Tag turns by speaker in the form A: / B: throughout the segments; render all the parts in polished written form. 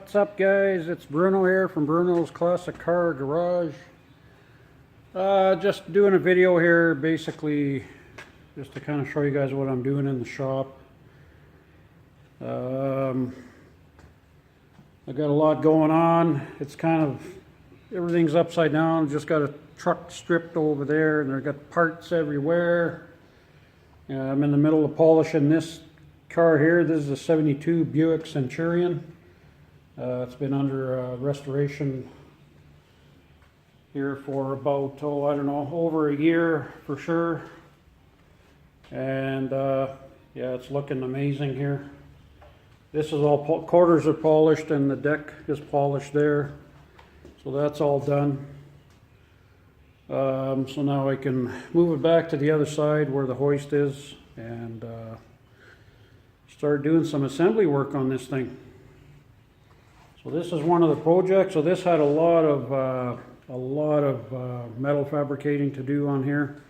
A: What's up, guys? It's Bruno here from Bruno's Classic Car Garage. Just doing a video here, basically just to kind of show you guys what I'm doing in the shop. I got a lot going on. It's kind of, everything's upside down. Just got a truck stripped over there and I've got parts everywhere. I'm in the middle of polishing this car here. This is a 72 Buick Centurion. It's been under restoration here for about, I don't know, over a year for sure. And yeah, it's looking amazing here. This is all, quarters are polished and the deck is polished there. So that's all done. So now I can move it back to the other side where the hoist is and start doing some assembly work on this thing. So this is one of the projects. So this had a lot of metal fabricating to do on here.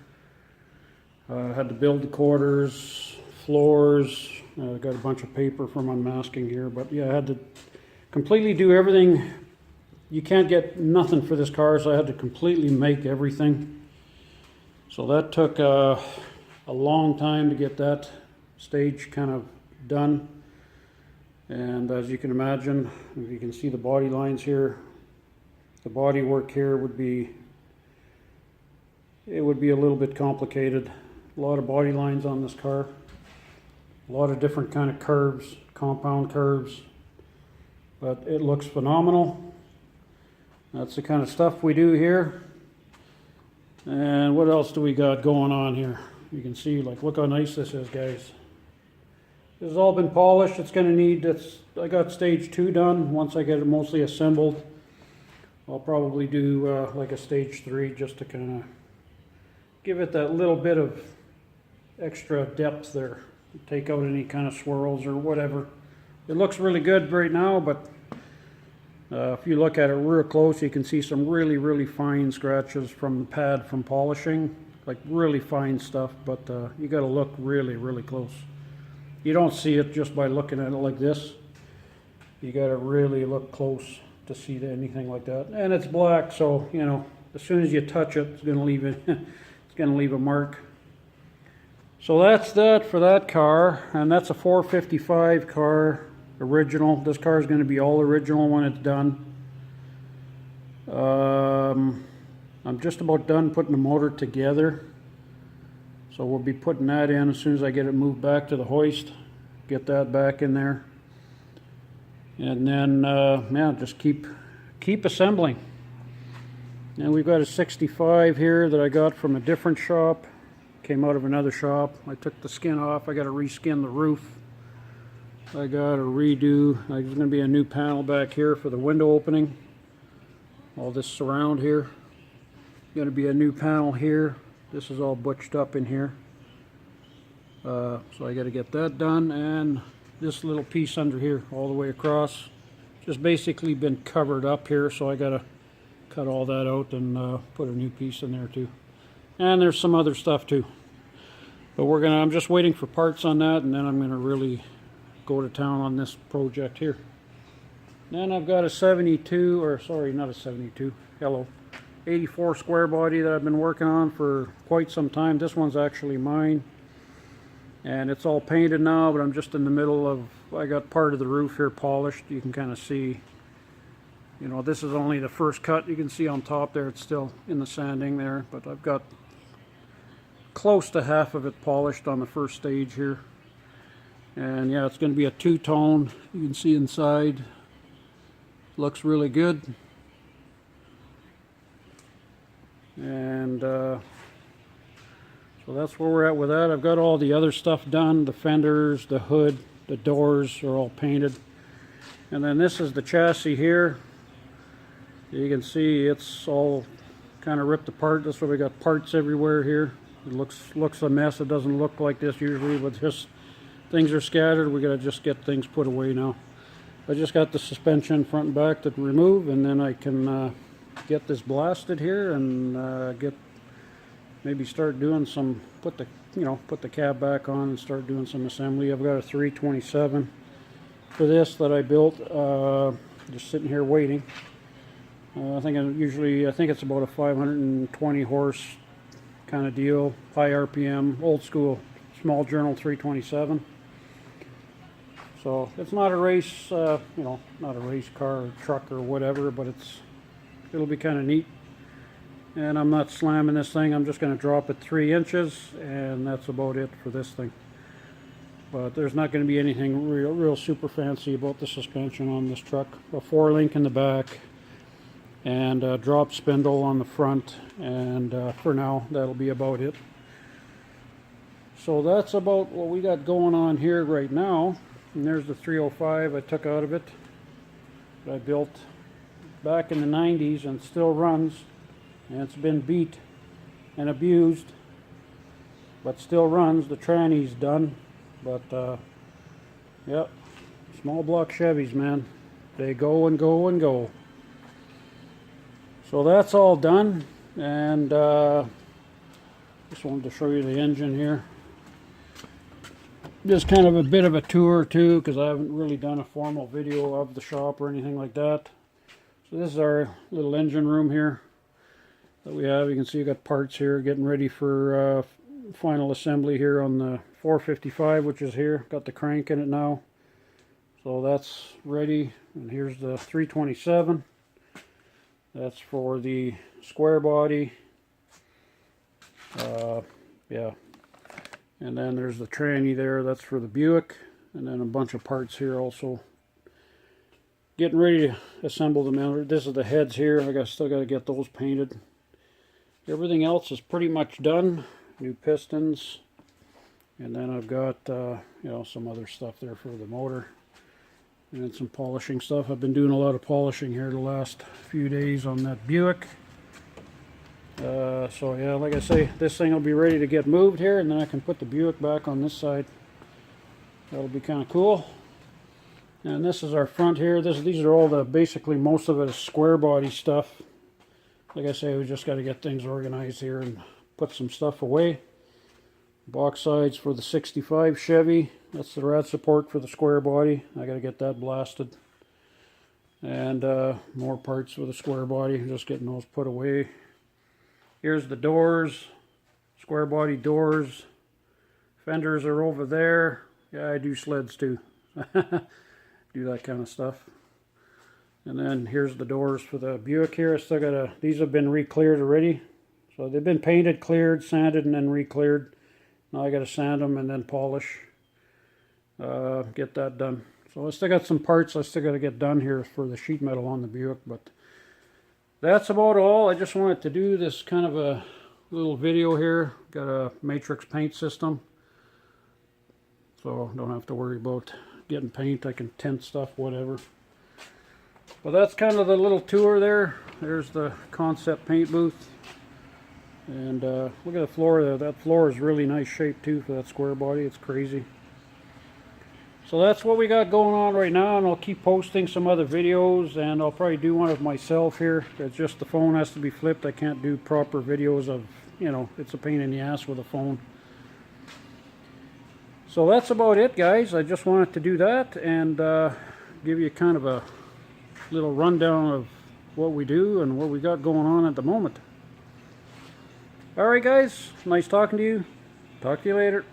A: Had to build the quarters, floors. Got a bunch of paper from unmasking here, but yeah, I had to completely do everything. You can't get nothing for this car, so I had to completely make everything. So that took a long time to get that stage kind of done. And as you can imagine, if you can see the body lines here, the body work here would be a little bit complicated. A lot of body lines on this car, a lot of different kind of curves, compound curves, but it looks phenomenal. That's the kind of stuff we do here. And what else do we got going on here? You can see, like, look how nice this is, guys. This has all been polished. It's going to need, I got stage 2 done. Once I get it mostly assembled, I'll probably do like a stage 3 just to kind of give it that little bit of extra depth there. Take out any kind of swirls or whatever. It looks really good right now, but if you look at it real close, you can see some really fine scratches from the pad from polishing, like really fine stuff, but you got to look really close. You don't see it just by looking at it like this. You got to really look close to see anything like that. And it's black, so you know, as soon as you touch it, it's going to leave it. It's going to leave a mark. So that's that for that car, and that's a 455 car, original. This car is going to be all original when it's done. I'm just about done putting the motor together. So we'll be putting that in as soon as I get it moved back to the hoist. Get that back in there. And then, yeah, just keep assembling. And we've got a 65 here that I got from a different shop. Came out of another shop. I took the skin off. I got to reskin the roof. I got to redo. There's going to be a new panel back here for the window opening. All this surround here. Going to be a new panel here. This is all butched up in here. So I got to get that done, and this little piece under here all the way across. Just basically been covered up here, so I got to cut all that out and put a new piece in there too. And there's some other stuff too. But I'm just waiting for parts on that, and then I'm going to really go to town on this project here. Then I've got a 72, or sorry, not a 72, hello. 84 square body that I've been working on for quite some time. This one's actually mine, and it's all painted now, but I'm just in the middle of, I got part of the roof here polished. You can kind of see, you know, this is only the first cut. You can see on top there, it's still in the sanding there, but I've got close to half of it polished on the first stage here. And yeah, it's going to be a two-tone. You can see inside, looks really good. And so that's where we're at with that. I've got all the other stuff done. The fenders, the hood, the doors are all painted. And then this is the chassis here. You can see it's all kind of ripped apart. That's why we got parts everywhere here. It looks a mess. It doesn't look like this usually, but just things are scattered. We got to just get things put away now. I just got the suspension front and back to remove, and then I can get this blasted here and maybe start doing some, put the cab back on and start doing some assembly. I've got a 327 for this that I built just sitting here waiting. I think it's about a 520 horse kind of deal, high RPM, old school, small journal 327. So it's not a race, you know, not a race car or truck or whatever, but it'll be kind of neat. And I'm not slamming this thing. I'm just going to drop it 3 inches, and that's about it for this thing. But there's not going to be anything real super fancy about the suspension on this truck. A 4-link in the back and a drop spindle on the front, and for now that'll be about it. So that's about what we got going on here right now. And there's the 305 I took out of it that I built back in the 90s, and still runs, and it's been beat and abused but still runs. The tranny's done, but yep, small block Chevys, man, they go and go and go. So that's all done, and just wanted to show you the engine here. Just kind of a bit of a tour too, because I haven't really done a formal video of the shop or anything like that. So this is our little engine room here that we have. You can see you got parts here getting ready for final assembly here on the 455, which is here. Got the crank in it now, so that's ready. And here's the 327. That's for the square body. Yeah. And then there's the tranny there, that's for the Buick. And then a bunch of parts here also. Getting ready to assemble them. This is the heads here. Still got to get those painted. Everything else is pretty much done. New pistons. And then I've got, you know, some other stuff there for the motor. And then some polishing stuff. I've been doing a lot of polishing here the last few days on that Buick. So yeah, like I say, this thing will be ready to get moved here, and then I can put the Buick back on this side. That'll be kind of cool. And this is our front here. These are all basically most of it is square body stuff. Like I say, we just got to get things organized here and put some stuff away. Box sides for the 65 Chevy. That's the rad support for the square body. I got to get that blasted. And more parts for the square body. Just getting those put away. Here's the doors, square body doors. Fenders are over there. Yeah, I do sleds too. Do that kind of stuff. And then here's the doors for the Buick here. I still got these have been re-cleared already. So they've been painted, cleared, sanded, and then re-cleared. Now I got to sand them and then polish. Get that done. So I still got some parts I still got to get done here for the sheet metal on the Buick, but that's about all. I just wanted to do this kind of a little video here. Got a matrix paint system, so don't have to worry about getting paint. I can tint stuff, whatever. But that's kind of the little tour there. There's the concept paint booth. And look at the floor there. That floor is really nice shape too for that square body. It's crazy. So that's what we got going on right now, and I'll keep posting some other videos, and I'll probably do one of myself here. It's just the phone has to be flipped. I can't do proper videos of, you know, it's a pain in the ass with a phone. So that's about it, guys. I just wanted to do that and give you kind of a little rundown of what we do and what we got going on at the moment. Alright guys, nice talking to you. Talk to you later.